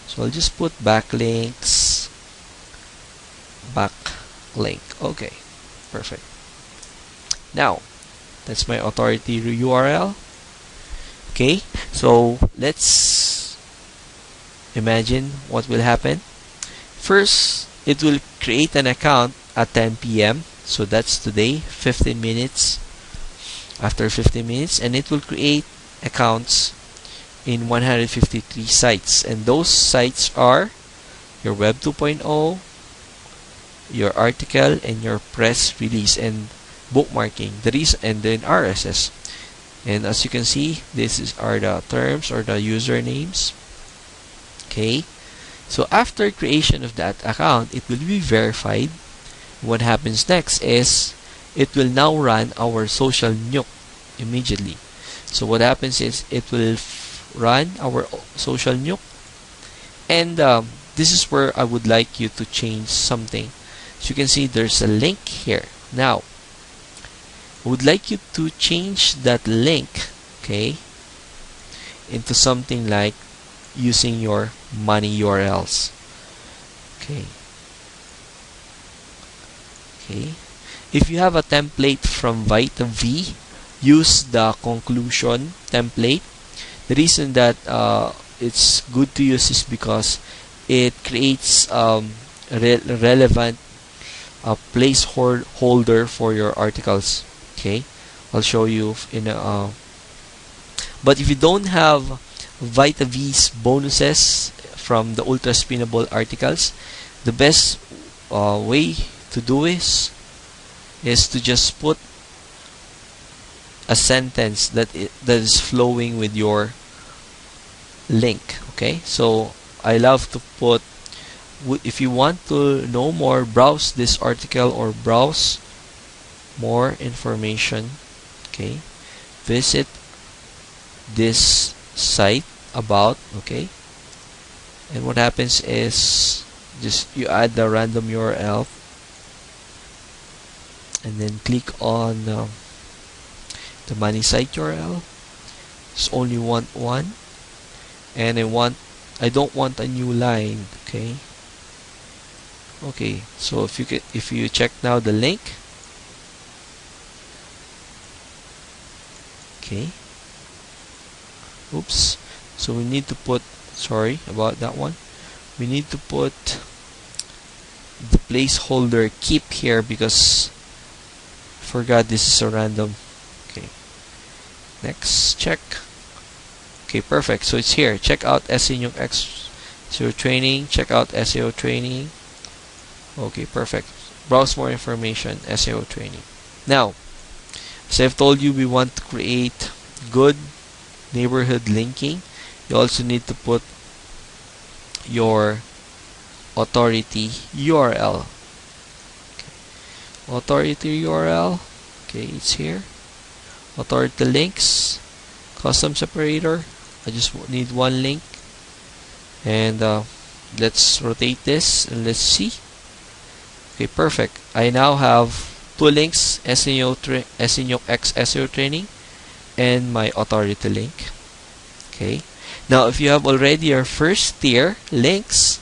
So I'll just put backlink. Okay, perfect. Now that's my authority URL. Okay, so let's imagine what will happen. First, it will create an account at 10 p.m. So that's today, 15 minutes. After 15 minutes, and it will create accounts in 153 sites. And those sites are your Web 2.0, your article, and your press release and bookmarking. And then RSS. And as you can see, are the terms or the usernames. Okay, so after creation of that account, it will be verified. What happens next is it will now run our social nuke immediately. So what happens is it will run our social nuke, and this is where I would like you to change something. As you can see, there's a link here. Now I would like you to change that link, okay, into something like using your money URLs. Okay. If you have a template from VitaV, use the conclusion template. The reason that it's good to use is because it creates relevant placeholder for your articles. Okay, I'll show you in a. But if you don't have VitaV's bonuses from the ultra spinnable articles, the best way to do is to just put a sentence that is flowing with your link. Okay, so I love to put, if you want to know more, browse this article or browse more information. Okay, visit this site about. Okay, and what happens is just you add the random URL and then click on the money site URL. Just only want one, and I don't want a new line. Okay, so if you check now the link, Okay. Oops. So we need to put, sorry about that one. We need to put the placeholder keep here because I forgot this is a random. Okay. Next, check. Okay, perfect. So it's here. Check out senuke SEO training. Check out SEO training. Okay, perfect. Browse more information, SEO training. Now, as I've told you, we want to create good neighborhood linking. You also need to put your authority URL. Okay. Authority URL. Okay, it's here. Authority links. Custom separator. I just need one link. And let's rotate this and let's see. Okay, perfect. I now have two links, senuke X SEO training and my authority link. Okay. Now, if you have already your first tier links,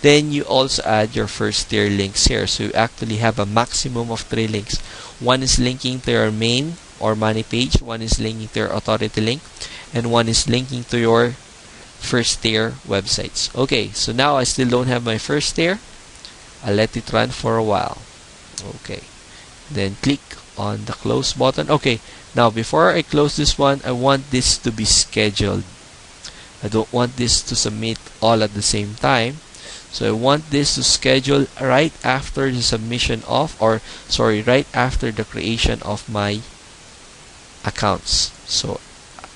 then you also add your first tier links here. So you actually have a maximum of 3 links. One is linking to your main or money page, one is linking to your authority link, and one is linking to your first tier websites. Okay, so now I still don't have my first tier. I'll let it run for a while. Okay, then click on the close button. Okay, now before I close this one, I want this to be scheduled. I don't want this to submit all at the same time. So I want this to schedule right after the submission of, or sorry, right after the creation of my accounts. So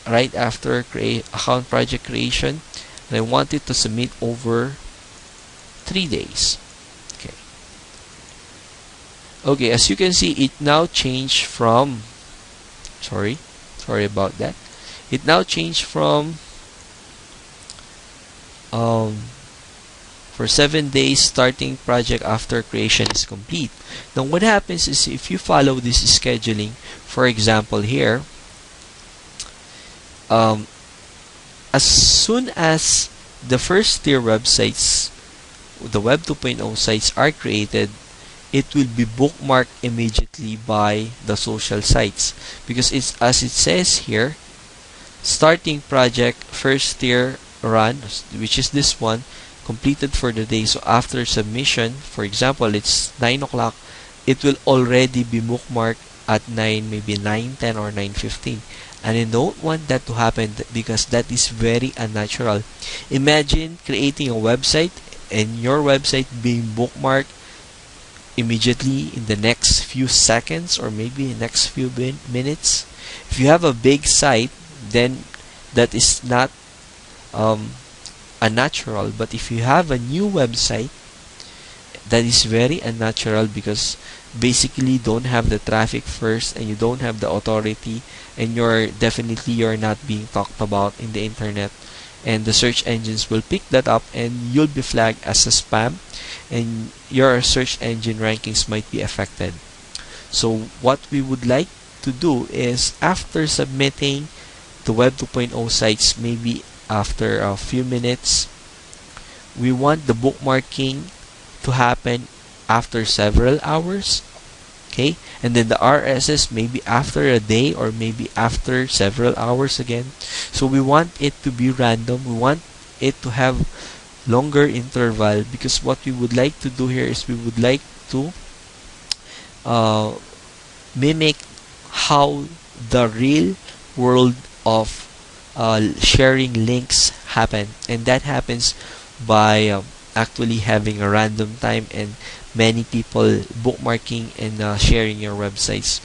right after account project creation, and I want it to submit over 3 days. Okay. Okay, as you can see, it now changed from, sorry about that. It now changed from for 7 days starting project after creation is complete. Now what happens is if you follow this scheduling, for example here, as soon as the first tier websites, the Web 2.0 sites are created, it will be bookmarked immediately by the social sites, because it's, as it says here, starting project first tier run, which is this one, completed for the day. So after submission, for example, it's 9 o'clock, it will already be bookmarked at 9, maybe 9:10 or 9:15. And I don't want that to happen because that is very unnatural. Imagine creating a website and your website being bookmarked immediately in the next few seconds or maybe next few minutes. If you have a big site, then that is not unnatural. But if you have a new website, that is very unnatural because basically don't have the traffic first and you don't have the authority, and you're not being talked about in the internet, and the search engines will pick that up and you'll be flagged as a spam and your search engine rankings might be affected. So what we would like to do is, after submitting the Web 2.0 sites, maybe after a few minutes, we want the bookmarking to happen after several hours. Okay, and then the RSS maybe after a day or maybe after several hours again. So we want it to be random. We want it to have longer interval, because what we would like to do here is we would like to mimic how the real world of sharing links happen, and that happens by actually having a random time and many people bookmarking and sharing your websites,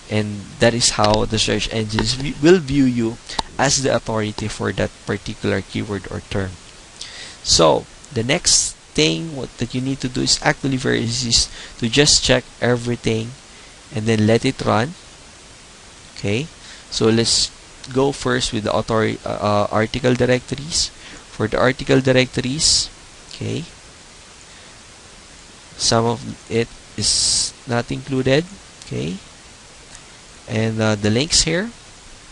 and that is how the search engines will view you as the authority for that particular keyword or term. So the next thing that you need to do is actually very easy, is to just check everything and then let it run. Okay, so let's go first with the article directories. For the article directories, okay, some of it is not included. Okay, and the links here,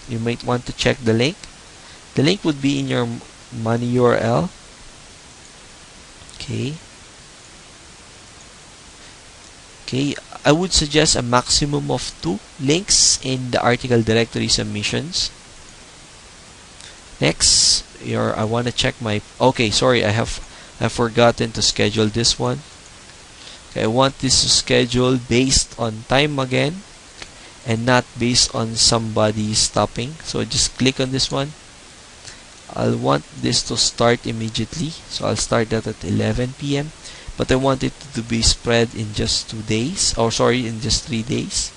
you might want to check the link. The link would be in your money URL. Okay, Okay, I would suggest a maximum of 2 links in the article directory submissions. Next, I want to check my, okay, sorry, I've forgotten to schedule this one. Okay, I want this to schedule based on time again and not based on somebody stopping. So just click on this one. I'll want this to start immediately, so I'll start that at 11 p.m. but I want it to be spread in just 2 days, or sorry, in just 3 days.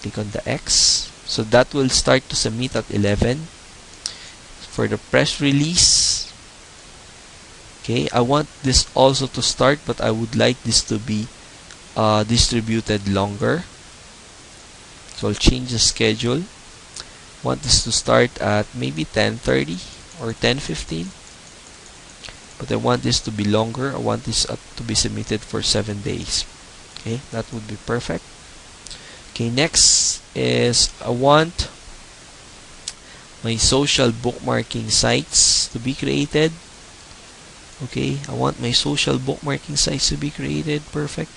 Click on the X, so that will start to submit at 11. For the press release, okay, I want this also to start, but I would like this to be distributed longer. So I'll change the schedule. Want this to start at maybe 10:30 or 10:15, but I want this to be longer. I want this to be submitted for 7 days. Okay, that would be perfect. Okay, next is I want my social bookmarking sites to be created. Okay, I want my social bookmarking sites to be created. Perfect.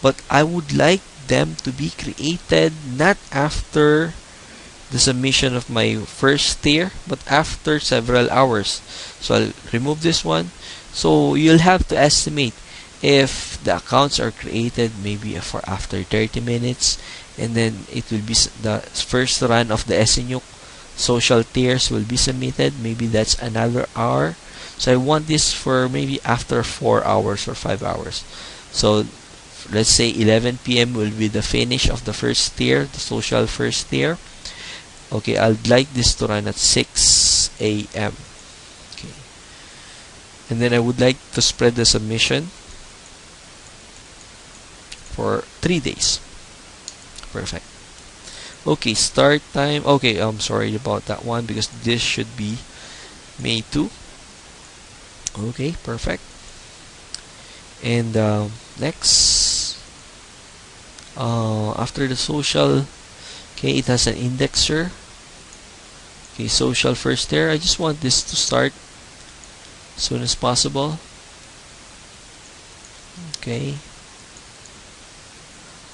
But I would like them to be created not after the submission of my first tier, but after several hours. So I'll remove this one. So you'll have to estimate if the accounts are created maybe for after 30 minutes, and then it will be the first run of the SEO social tiers will be submitted. Maybe that's another hour. So I want this for maybe after 4 hours or 5 hours. So let's say 11 p.m. will be the finish of the first tier, the social first tier. Okay, I'd like this to run at 6 a.m. Okay, and then I would like to spread the submission for 3 days. Perfect. Okay, start time. Okay, I'm sorry about that one because this should be May 2. Okay, perfect. And next, after the social, okay, it has an indexer. Okay, social first there. I just want this to start as soon as possible. Okay.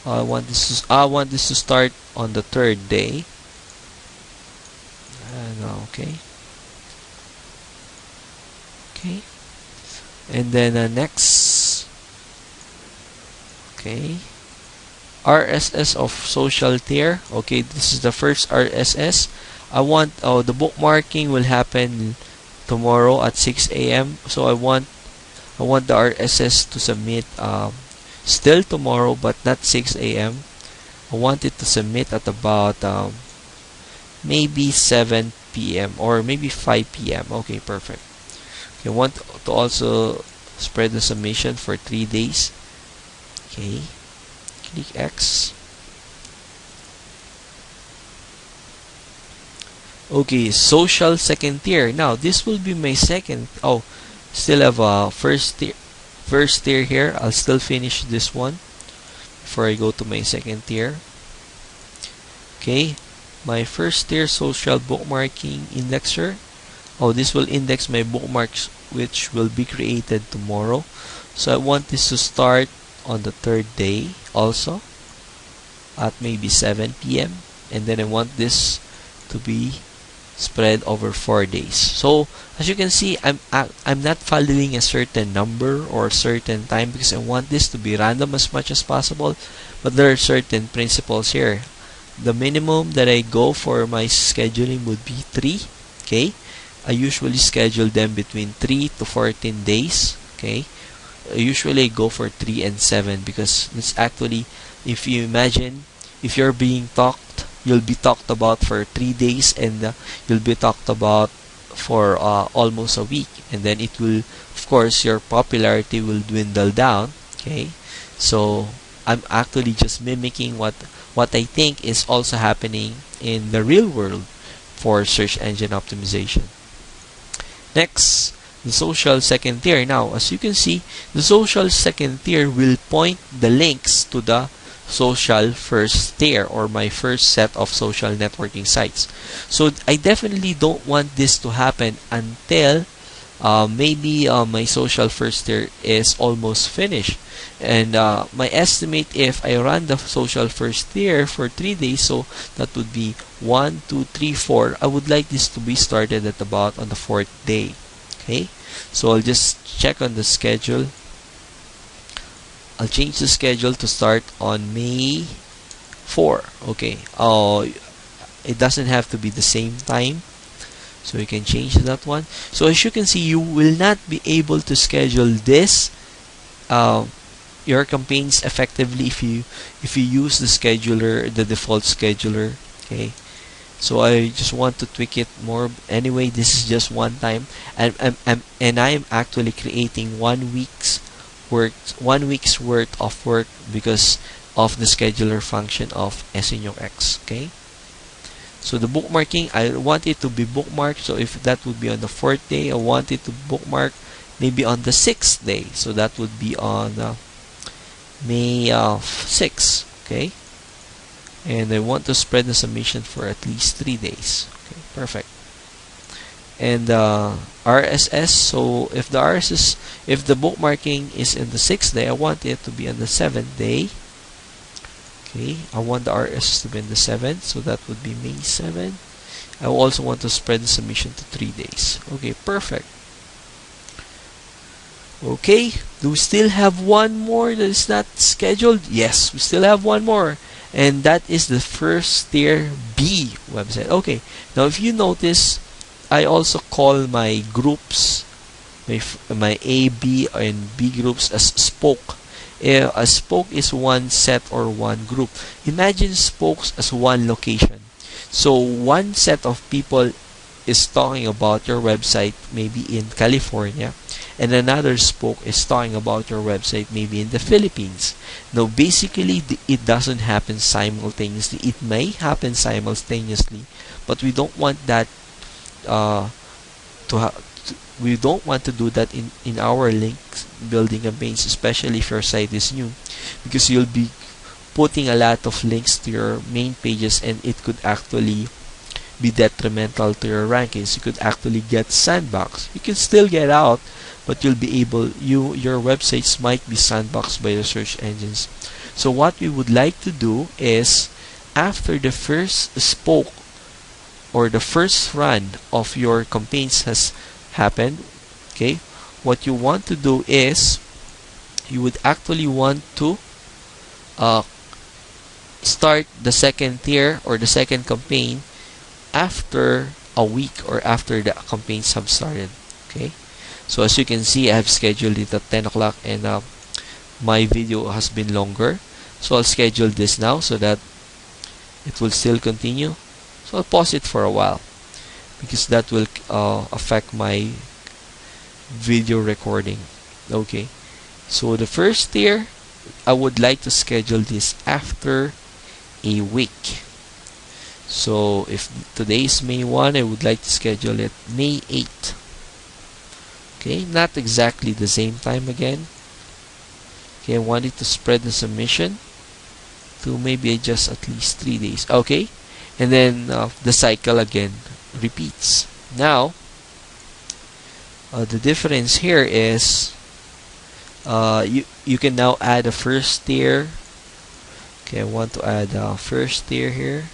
I want this to start on the 3rd day. Okay. Okay. And then next. Okay. RSS of social tier. Okay, this is the first RSS. I want the bookmarking will happen tomorrow at 6 a.m. So I want the RSS to submit still tomorrow, but not 6 a.m. I want it to submit at about maybe 7 p.m. or maybe 5 p.m. Okay, perfect. Okay, I want to also spread the submission for 3 days. Okay, click X. Okay, social second tier. Now this will be my second. Oh, still have a first tier here. I'll still finish this one before I go to my second tier. Okay, my first tier social bookmarking indexer. Oh, this will index my bookmarks which will be created tomorrow. So I want this to start on the 3rd day also at maybe 7 p.m. and then I want this to be spread over 4 days. So as you can see, I'm not following a certain number or a certain time because I want this to be random as much as possible, but there are certain principles here. The minimum that I go for my scheduling would be 3. Okay, I usually schedule them between 3 to 14 days. Okay, I usually go for 3 and 7 because it's actually, if you imagine, if you're being talked, you'll be talked about for 3 days and you'll be talked about for almost a week, and then it will, of course, your popularity will dwindle down. Okay, so I'm actually just mimicking what I think is also happening in the real world for search engine optimization. Next, the social second tier. Now, as you can see, the social second tier will point the links to the social first tier or my first set of social networking sites. So I definitely don't want this to happen until maybe my social first tier is almost finished, and my estimate, if I run the social first tier for 3 days, so that would be 1 2 3 4. I would like this to be started at about on the 4th day. Okay, so I'll just check on the schedule. I'll change the schedule to start on May 4. Okay, it doesn't have to be the same time, so you can change that one. So as you can see, you will not be able to schedule this your campaigns effectively if you use the scheduler, the default scheduler. Okay, so I just want to tweak it more. Anyway, this is just one time, and I'm actually creating 1 week's worth of work because of the scheduler function of senuke. Okay, so the bookmarking, I want it to be bookmarked. So if that would be on the 4th day, I want it to bookmark maybe on the 6th day. So that would be on May 6. Okay, and I want to spread the submission for at least 3 days. Okay, perfect. And RSS, so if the bookmarking is in the 6th day, I want it to be on the 7th day. Okay, I want the RSS to be in the 7th, so that would be May 7. I also want to spread the submission to 3 days. Okay, perfect. Okay, do we still have one more that is not scheduled? Yes, we still have one more, and that is the first tier B website. Okay, now if you notice, I also call my groups, my A, B, and B groups as spoke. A spoke is one set or one group. Imagine spokes as one location. So one set of people is talking about your website maybe in California, and another spoke is talking about your website maybe in the Philippines. Now basically it doesn't happen simultaneously. It may happen simultaneously, but we don't want that we don't want to do that in our link building campaigns, especially if your site is new, because you'll be putting a lot of links to your main pages, and it could actually be detrimental to your rankings. You could actually get sandboxed. You can still get out, but you'll be able, your websites might be sandboxed by the search engines. So what we would like to do is, after the first spoke or the first run of your campaigns has happened, okay, what you want to do is you would actually want to start the second tier or the second campaign after a week or after the campaigns have started. Okay, so as you can see, I have scheduled it at 10 o'clock, and my video has been longer, so I'll schedule this now so that it will still continue. So I'll pause it for a while because that will affect my video recording. Okay, so the first tier, I would like to schedule this after a week. So if today is May 1, I would like to schedule it May 8. Okay, not exactly the same time again. Okay, I want it to spread the submission to maybe just at least 3 days. Okay, and then the cycle again repeats. Now the difference here is you can now add a first tier. Okay, I want to add a first tier here.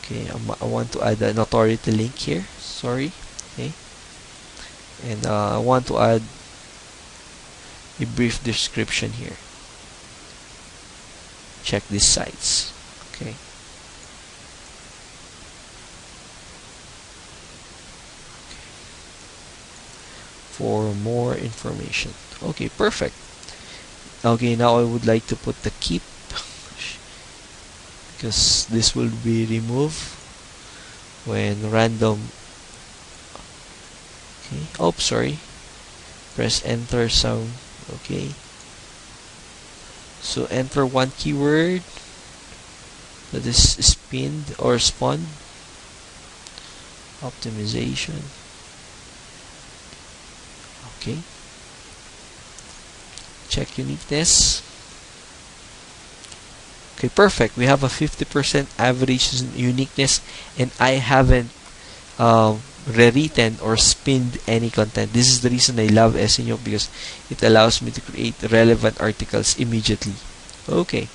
Okay, I want to add an authority link here. Sorry. Okay, and I want to add a brief description here. Check these sites. Okay. For more information. Okay, perfect. Okay, now I would like to put the keep, because this will be removed when random. Okay, oh sorry, press enter sound. Okay, so enter one keyword that is spinned or spawned. Optimization. Okay, check uniqueness. Okay, perfect. We have a 50% average uniqueness, and I haven't rewritten or spinned any content. This is the reason I love SEO, because it allows me to create relevant articles immediately. Okay,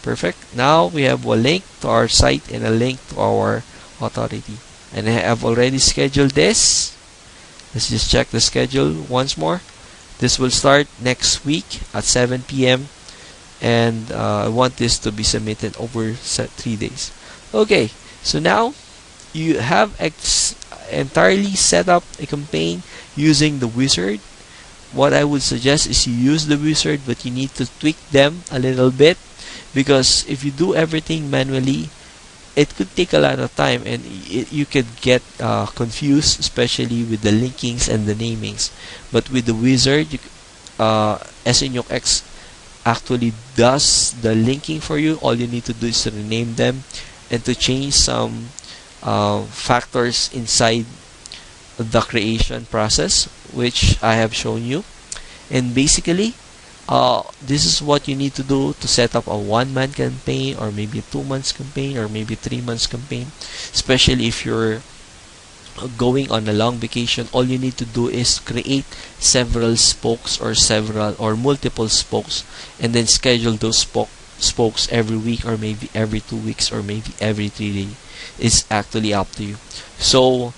perfect. Now we have a link to our site and a link to our authority. And I have already scheduled this. Let's just check the schedule once more. This will start next week at 7 p.m. and I want this to be submitted over 3 days. Okay, so now you have entirely set up a campaign using the wizard. What I would suggest is you use the wizard, but you need to tweak them a little bit, because if you do everything manually, it could take a lot of time, and you could get confused, especially with the linkings and the namings. But with the wizard, SENUX actually does the linking for you. All you need to do is to rename them and to change some factors inside the creation process, which I have shown you. And basically, this is what you need to do to set up a 1-month campaign, or maybe a 2 months campaign, or maybe 3 months campaign. Especially if you're going on a long vacation, all you need to do is create several spokes, or multiple spokes, and then schedule those spokes every week, or maybe every 2 weeks, or maybe every 3 days. It's actually up to you. So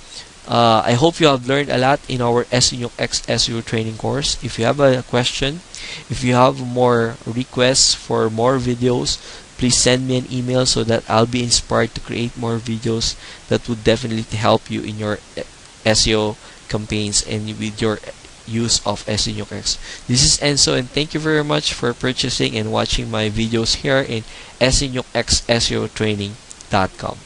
I hope you have learned a lot in our SENUX SEO training course. If you have a question, if you have more requests for more videos, please send me an email so that I'll be inspired to create more videos that would definitely help you in your SEO campaigns and with your use of SENUX. This is Enzo, and thank you very much for purchasing and watching my videos here in SENUX SEO training.com.